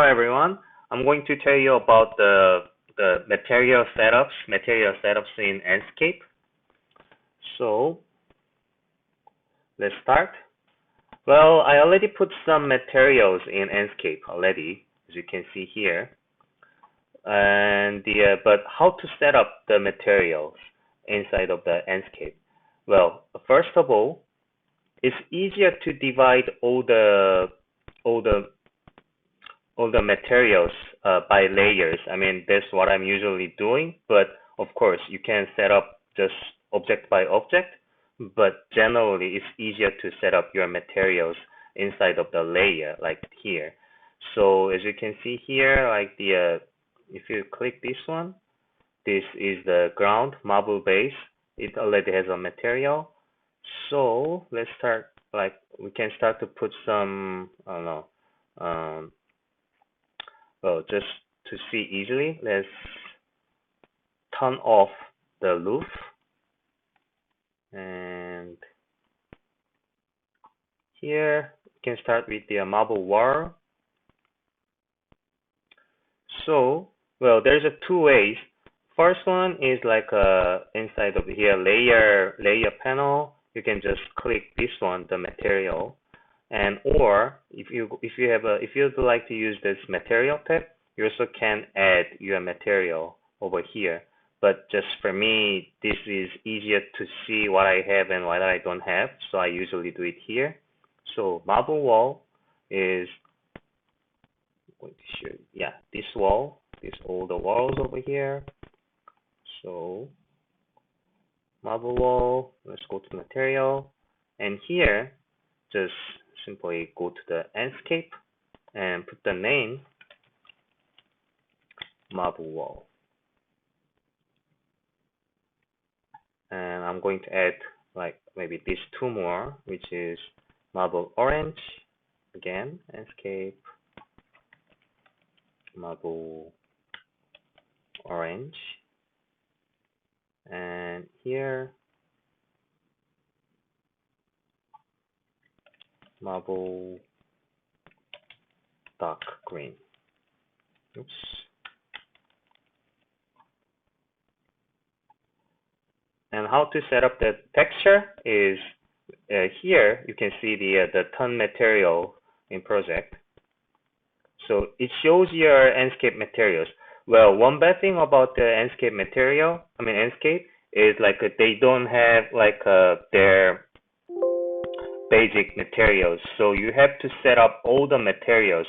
everyone. I'm going to tell you about the material setups in Enscape. So let's start. Well, I already put some materials in Enscape already, as you can see here. And but how to set up the materials inside of the Enscape? Well, first of all, it's easier to divide all the all the materials by layers. I mean, that's what I'm usually doing, but of course, you can set up just object by object, but generally, it's easier to set up your materials inside of the layer, like here. So as you can see here, like if you click this one, this is the ground marble base. It already has a material. So let's start, like, we can start to put some, I don't know, well, just to see easily, let's turn off the roof and here you can start with the marble wall. So, well, there's two ways. First one is like inside of here layer panel. You can just click this one, the material, and or if you'd like to use this material tab, you also can add your material over here. But just for me, this is easier to see what I have and what I don't have, so I usually do it here. So marble wall is going to show, yeah, this wall, all the walls over here. So marble wall, let's go to material, and here just simply go to the Enscape and put the name marble wall. And I'm going to add like maybe these two more, which is marble orange, again, Enscape, marble orange, and here marble dark green. Oops. And how to set up the texture is here you can see the ton material in project. So it shows your Enscape materials. Well, one bad thing about the Enscape is like they don't have like their basic materials. So you have to set up all the materials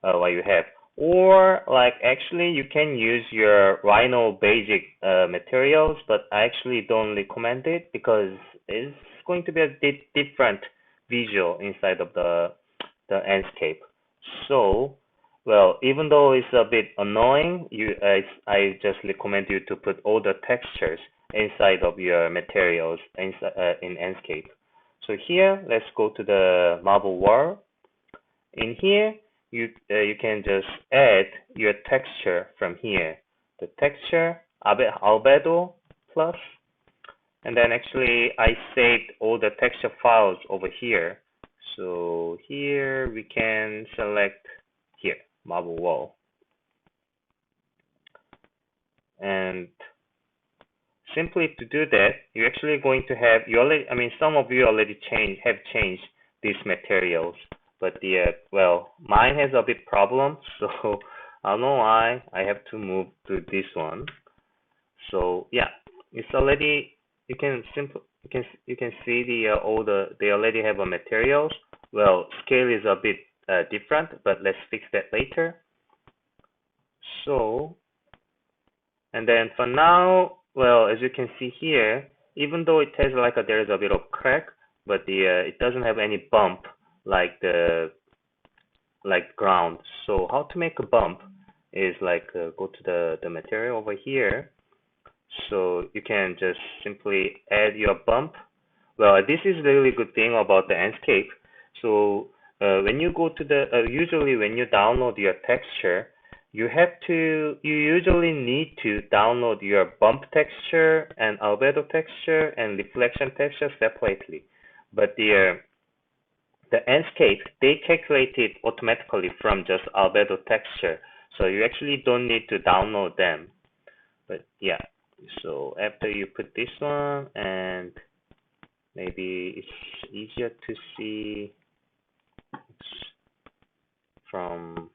what you have. Or like actually you can use your Rhino basic materials, but I actually don't recommend it because it's going to be a bit different visual inside of the Enscape. So, well, even though it's a bit annoying, I just recommend you to put all the textures inside of your materials in Enscape. So here, let's go to the marble wall. In here, you can just add your texture from here. The texture albedo plus, and then actually I saved all the texture files over here. So here we can select here marble wall, and simply to do that, you're actually going to have some of you already have changed these materials. But well, mine has a bit problem, so I don't know why I have to move to this one. So yeah, it's already, you can see they already have a materials. Well, scale is a bit different, but let's fix that later. So, and then for now, well, as you can see here, even though it has like there's a bit of crack, but it doesn't have any bump like ground. So how to make a bump is like go to the material over here. So you can just simply add your bump. Well, this is the really good thing about the Enscape. So when you go to usually when you download your texture, you usually need to download your bump texture and albedo texture and reflection texture separately. But the Enscape, they calculate it automatically from just albedo texture. So you actually don't need to download them. But yeah, so after you put this one, and maybe it's easier to see from,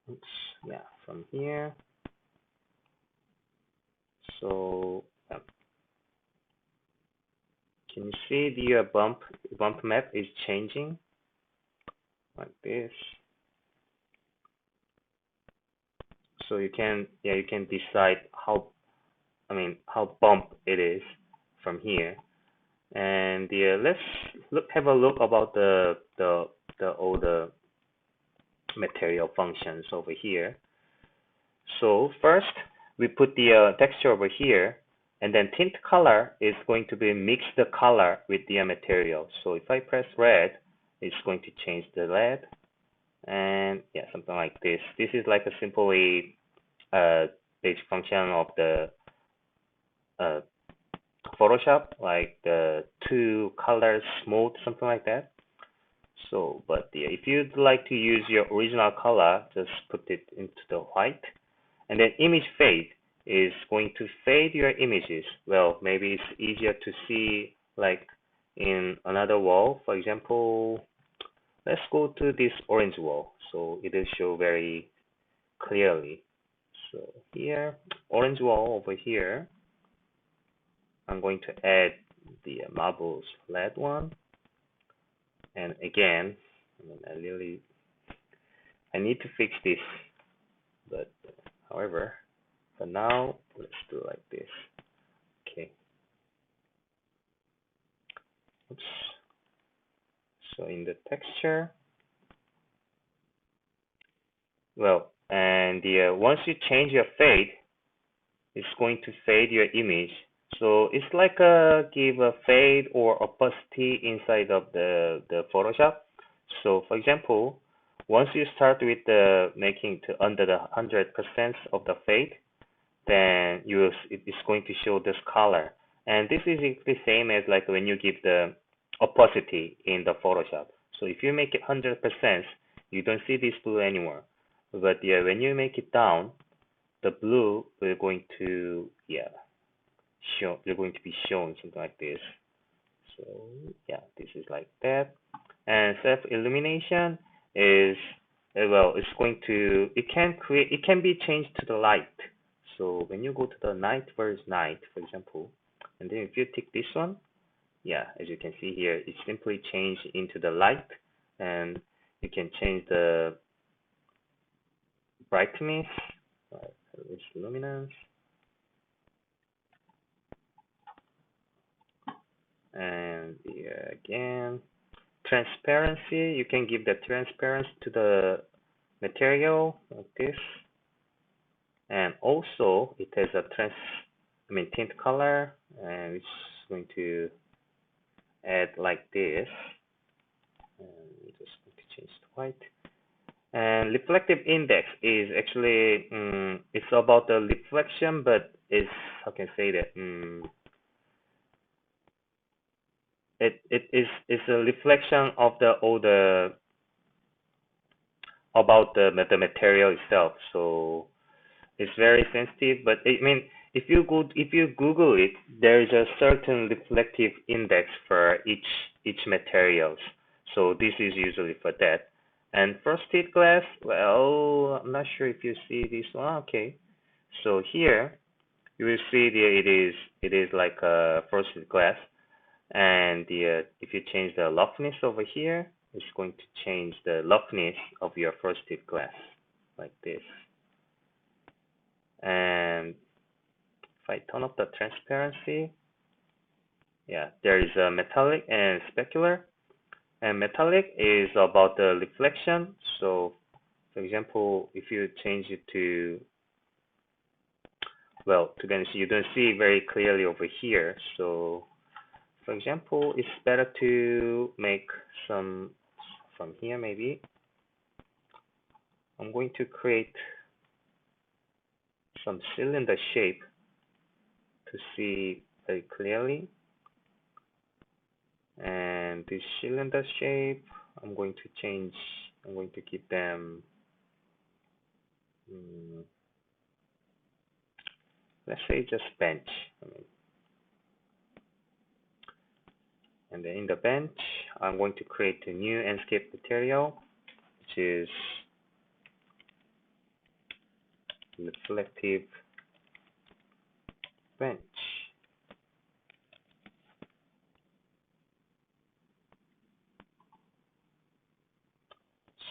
oops, yeah, from here. So can you see the bump map is changing like this? So you can decide how, how bump it is from here. And let's have a look about all the material functions over here. So first we put the texture over here, and then tint color is going to be mix the color with the material. So if I press red, it's going to change the red, and yeah, something like this. This is like a simply basic function of the uh, Photoshop, like the two colors smooth, something like that. So, but yeah, if you'd like to use your original color, just put it into the white. And then image fade is going to fade your images. Well, maybe it's easier to see like in another wall. For example, let's go to this orange wall. So it will show very clearly. So here, orange wall over here, I'm going to add the marbles flat one. And again, I need to fix this, but however, for now, let's do like this. Okay. Oops. So in the texture, well, and once you change your fade, it's going to fade your image. So it's like give a fade or opacity inside of the Photoshop. So for example, once you start with the making to under the 100% of the fade, then it's going to show this color. And this is the same as like when you give the opacity in the Photoshop. So if you make it 100%, you don't see this blue anymore. But yeah, when you make it down, the blue will going to you're going to be shown something like this. So yeah, this is like that. And self illumination is well, it can be changed to the light. So when you go to the night versus night, for example, and then if you tick this one, yeah, as you can see here, it simply changed into the light, and you can change the brightness, its luminance, and again, transparency. You can give the transparency to the material like this, and also it has a tint color, and it's going to add like this, and we're just going to change to white. And reflective index is actually it's about the reflection, but it's, how can I say that, it's a reflection of all the about the material itself. So it's very sensitive, but I mean, if you Google it, there is a certain reflective index for each materials. So this is usually for that. And frosted glass, well, I'm not sure if you see this one. Okay, so here you will see it is like a frosted glass, and if you change the roughness over here, it's going to change the roughness of your frosted glass like this. And if I turn up the transparency, yeah, there is a metallic and specular. And metallic is about the reflection. So, for example, if you change it to, well, to be honest, you don't see very clearly over here. So, for example, it's better to make some from here maybe. I'm going to create some cylinder shape to see very clearly. And this cylinder shape, I'm going to change, I'm going to keep them, let's say just bench. And then in the bench, I'm going to create a new Enscape material, which is reflective bench.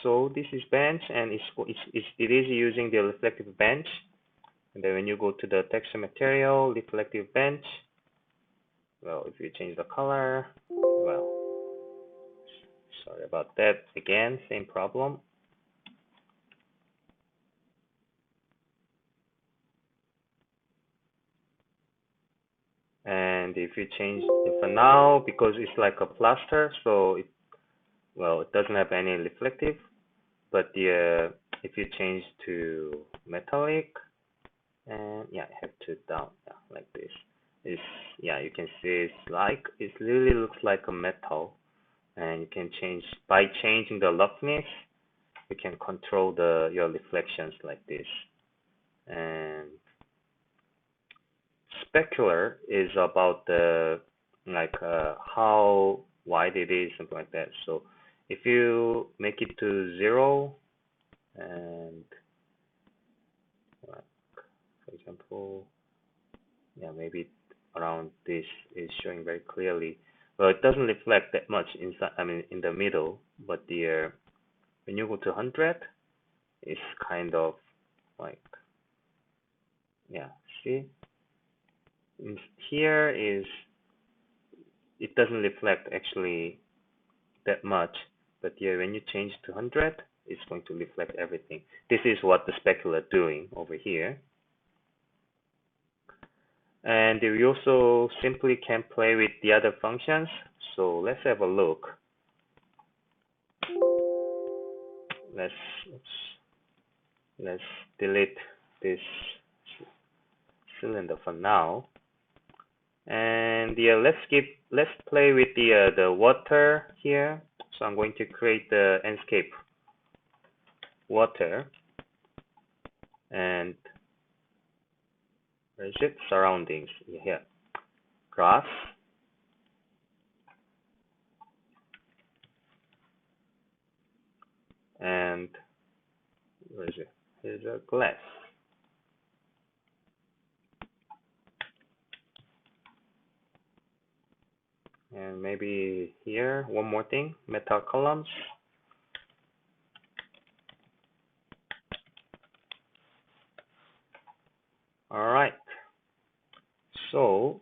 So this is bench, and it is using the reflective bench. And then when you go to the texture material, reflective bench, well, if you change the color, well, sorry about that. Again, same problem. And if you change it for now, because it's like a plaster, so it doesn't have any reflective. But if you change to metallic, and yeah, I have to down, yeah, like this. You can see it really looks like a metal, and you can change by changing the roughness. You can control your reflections like this. And specular is about the how wide it is, something like that. So if you make it to 0, and for example, yeah, maybe around this is showing very clearly. Well, it doesn't reflect that much inside, I mean, in the middle, but when you go to 100, it's kind of like, yeah, see? Here it doesn't reflect actually that much, but yeah, when you change to 100, it's going to reflect everything. This is what the specular doing over here. And we also simply can play with the other functions. So let's have a look. Let's delete this cylinder for now. And yeah, let's play with the water here. So I'm going to create the Enscape water, and where is it? Surroundings. Here, grass, and where is it? Here's a glass. And maybe here, one more thing, metal columns. All right. So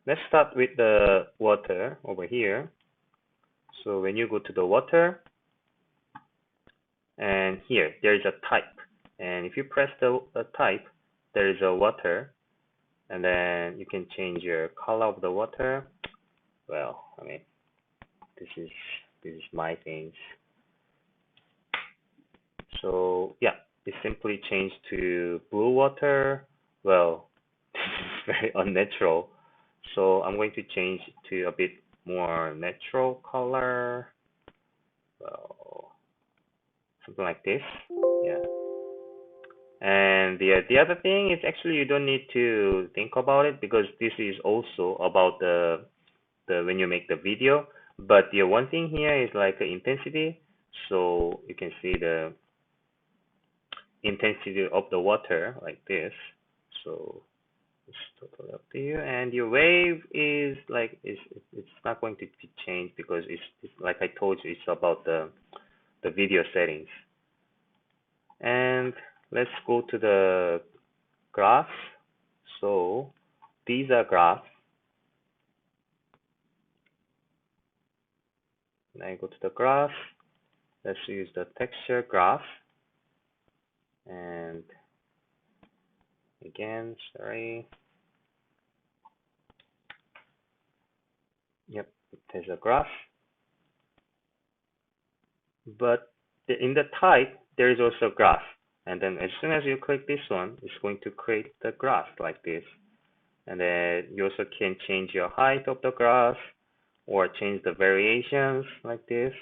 let's start with the water over here. So when you go to the water, and here, there is a type. And if you press the type, there is a water. And then you can change your color of the water. Well, I mean, this is my things. So yeah, it simply changed to blue water. Well, this is very unnatural. So I'm going to change to a bit more natural color. Well, something like this. Yeah. And the other thing is actually you don't need to think about it, because this is also about the when you make the video. But the one thing here is like intensity. So you can see the intensity of the water like this. So it's totally up to you. And your wave is like it's not going to be changed, because it's like I told you, it's about the video settings. And let's go to the graphs. So these are graphs. Now I go to the graph. Let's use the texture graph. And again, sorry. Yep, there's a graph. But in the type, there is also graph. And then as soon as you click this one, it's going to create the graph like this. And then you also can change your height of the grass or change the variations like this.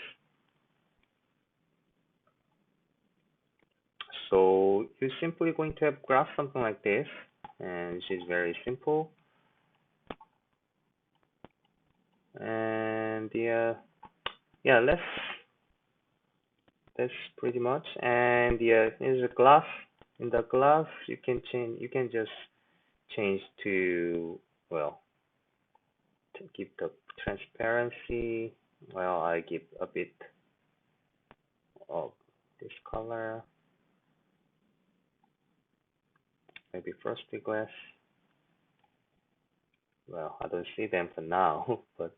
So you're simply going to have graph something like this, and which is very simple. And yeah, that's pretty much. And yeah, here's a glass. In the glass, you can just change to, well, to give the transparency. Well, I give a bit of this color, maybe frosty glass. Well, I don't see them for now, but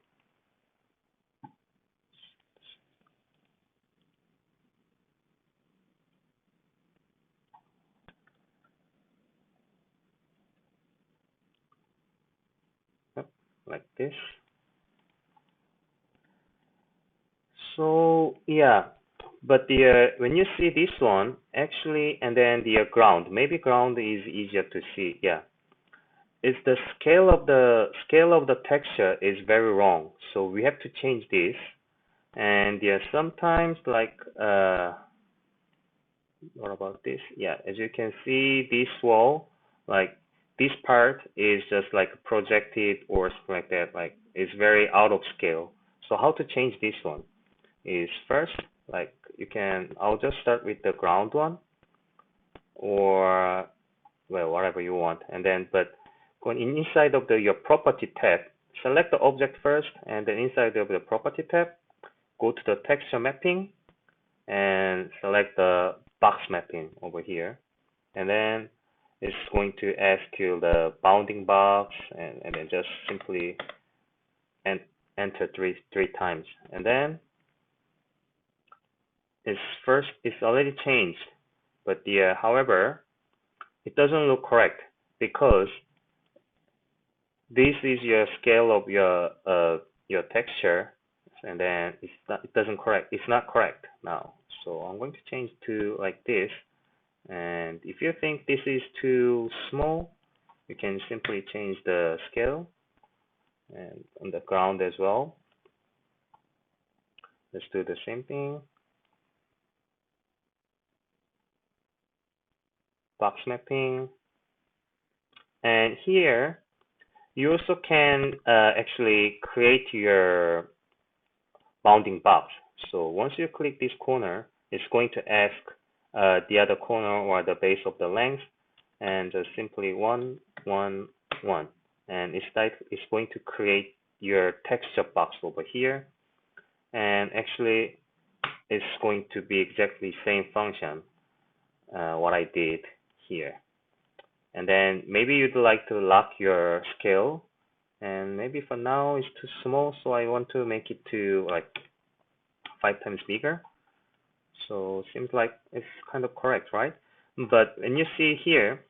yep, like this. So yeah, but the when you see this one actually, and then the ground, maybe ground is easier to see. Yeah, it's the scale of the texture is very wrong. So we have to change this. And yeah, sometimes like what about this? Yeah, as you can see, this wall, like this part is just like projected or something like that. Like it's very out of scale. So how to change this one is first, like you can, I'll just start with the ground one, or well, whatever you want. And then, but going inside of the your property tab, select the object first, and then inside of the property tab, go to the texture mapping and select the box mapping over here. And then it's going to ask you the bounding box, and then just simply enter three times. And then it's already changed, but the however, it doesn't look correct because this is your scale of your texture, and then it's not correct now. So I'm going to change to like this, and if you think this is too small, you can simply change the scale, and on the ground as well. Let's do the same thing. Box mapping, and here you also can actually create your bounding box. So once you click this corner, it's going to ask the other corner or the base of the length, and just simply 1, 1, 1. And it's going to create your texture box over here. And actually, it's going to be exactly same function what I did here. And then maybe you'd like to lock your scale, and maybe for now it's too small, so I want to make it to like 5 times bigger. So seems like it's kind of correct, right? But when you see here,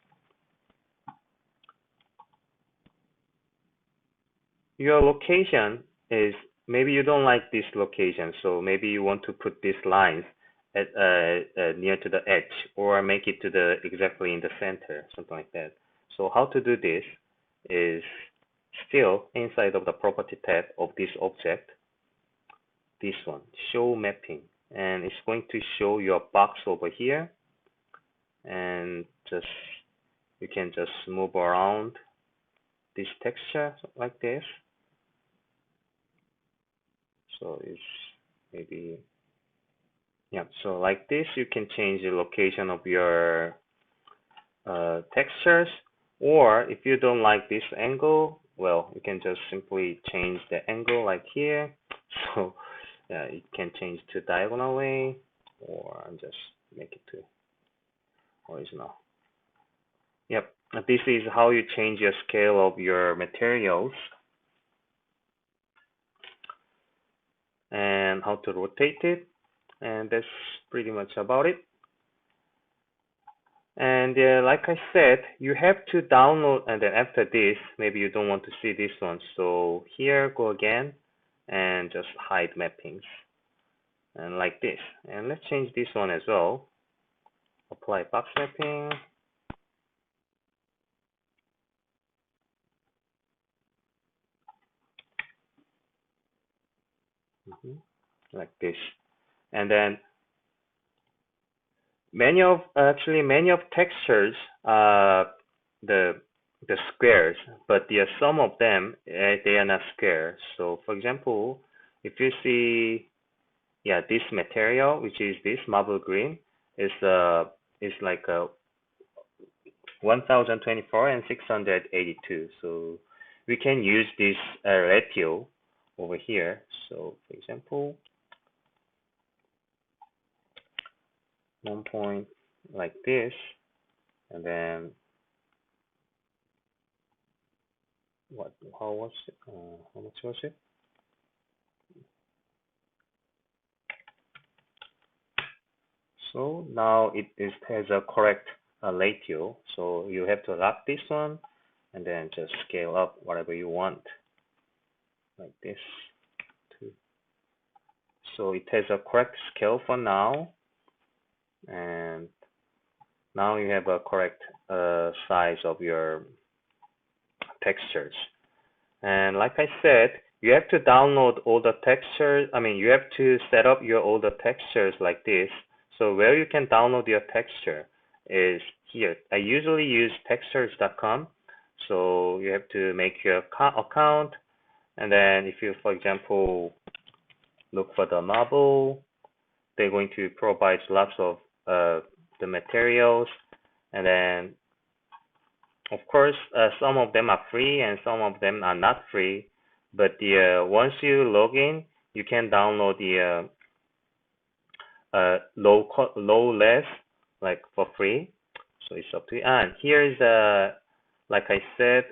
your location is, maybe you don't like this location, so maybe you want to put these lines at near to the edge, or make it to the exactly in the center, something like that. So how to do this is still inside of the property tab of this object, this one, show mapping, and it's going to show your box over here, and just you can just move around this texture like this. So it's maybe, yeah, so like this you can change the location of your textures, or if you don't like this angle, well, you can just simply change the angle like here. So you can change to diagonal way, or just make it to horizontal. Yep, this is how you change your scale of your materials, and how to rotate it, and that's pretty much about it. And like I said, you have to download, and then after this, maybe you don't want to see this one. So here, go again, and just hide mappings, and like this. And let's change this one as well. Apply box mapping. like this. And then many of textures are the squares, but some of them they are not square. So for example, if you see, this material, which is this marble green, is like a 1024 and 682. So we can use this ratio over here. So for example, 1 point like this, and then how much was it? So now it has a correct ratio. So you have to lock this one and then just scale up whatever you want, like this. So it has a correct scale for now, and now you have a correct size of your textures. And like I said, you have to download all the textures. I mean, you have to set up all the textures like this. So where you can download your texture is here. I usually use textures.com. So you have to make your account. And then if you, for example, look for the marble, they're going to provide lots of the materials. And then, of course, some of them are free and some of them are not free. But once you log in, you can download the low res like for free. So it's up to you. And here is like I said,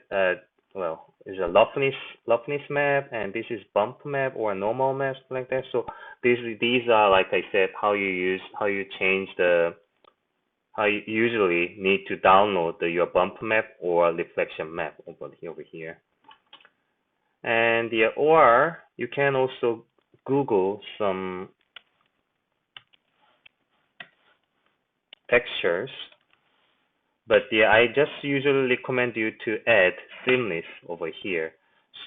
well, is a roughness map, and this is bump map or normal map like that. So these are, like I said, how you change how you usually need to download your bump map or reflection map over here. And or you can also Google some textures, but I just usually recommend you to add seamless over here.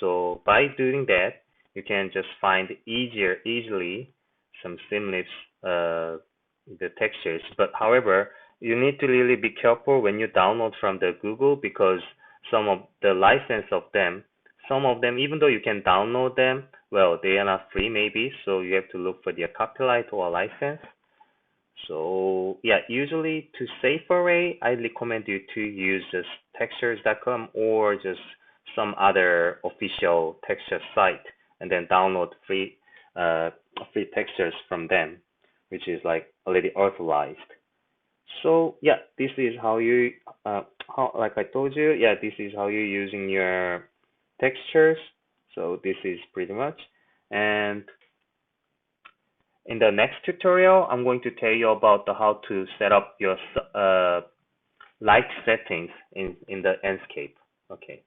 So by doing that, you can just find easily some seamless the textures. But however, you need to really be careful when you download from the Google, because some of the license of them, some of them, even though you can download them, well, they are not free maybe, so you have to look for their copyright or license. So yeah, usually to safer way, I recommend you to use just textures.com or just some other official texture site, and then download free textures from them, which is like already authorized. So yeah, this is how you like I told you, yeah, this is how you're using your textures. So this is pretty much. And in the next tutorial, I'm going to tell you about how to set up your light settings in the Enscape. Okay.